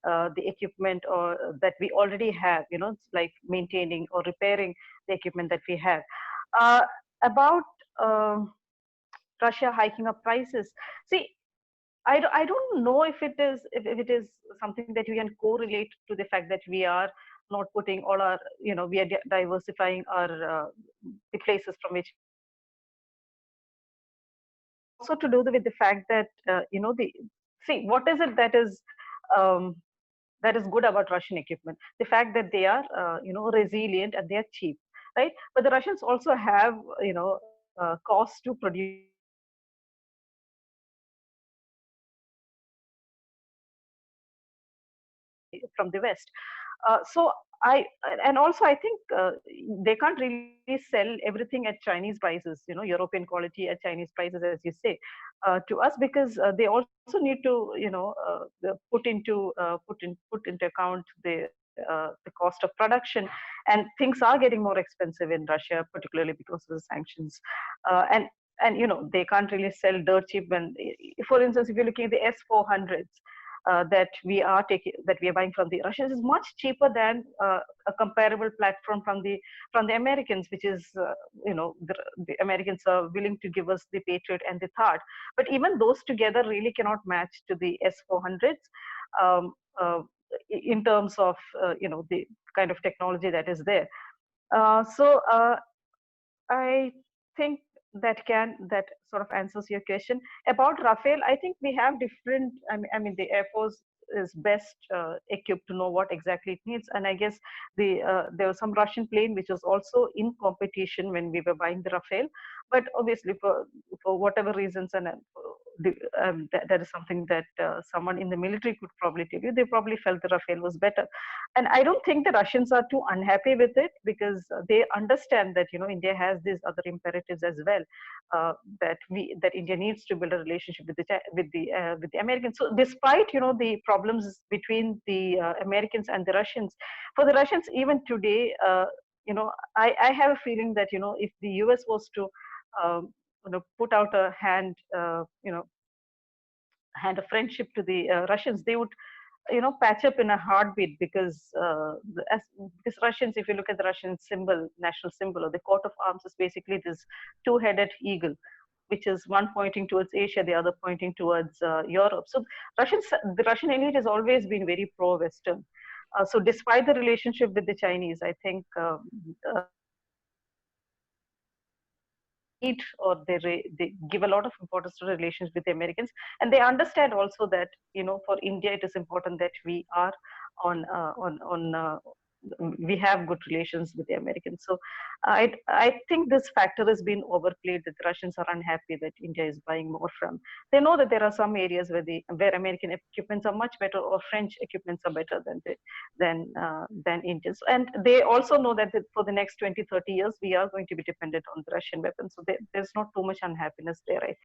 the equipment or that we already have, like maintaining or repairing the equipment that we have. Uh, about Russia hiking up prices. See, I don't know if it is something that we can correlate to the fact that we are not putting all our, we are diversifying our the places from which we buy our equipment. It is also to do with the fact that the see what is it um, that is good about Russian equipment? The fact that they are resilient and they are cheap, right? But the Russians also have costs to produce the equipment, which is cheaper from the West. So I and also I think they can't really sell everything at Chinese prices, European quality at Chinese prices, as you say, to us, because they also need to put into account the cost of production, and things are getting more expensive in Russia, particularly because of the sanctions, and they can't really sell dirt cheap. When, for instance, if you're looking at the S400s that we are buying from the Russians, is much cheaper than a comparable platform from the Americans, which is the Americans are willing to give us the Patriot and the Thad, but even those together really cannot match to the S400s um, uh, in terms of the kind of technology that is there. So I think that sort of answers your question about Rafael. I think we have different. I mean, the Air Force is best equipped to know what exactly it needs, and I guess there was some Russian plane which was also in competition when we were buying the Rafael, but obviously for whatever reasons, and that is something that someone in the military could probably tell you. They probably felt the Rafael was better, and I don't think the Russians are too unhappy with it, because they understand that India has these other imperatives as well, that India needs to build a relationship with the Americans. So despite the problems between the Americans and the Russians, for the Russians even today, I have a feeling that if the US was to put out a hand of friendship to the Russians, they would patch up in a heartbeat, because because Russians, if you look at the Russian symbol, national symbol, or the coat of arms, is basically this two-headed eagle, which is one pointing towards Asia, the other pointing towards Europe. So the Russian elite has always been very pro-Western. So despite the relationship with the Chinese, I think they need, or they give a lot of importance to relations with the Americans, and they understand also that for India it is important that we are on we have good relations with the Americans. So I think this factor has been overplayed, that the Russians are unhappy that India is buying more from. They know that there are some areas where American equipments are much better, or French equipments are better than Indians, and they also know that for the next 20-30 years we are going to be dependent on the Russian weapons. So there's not too much unhappiness there, I think.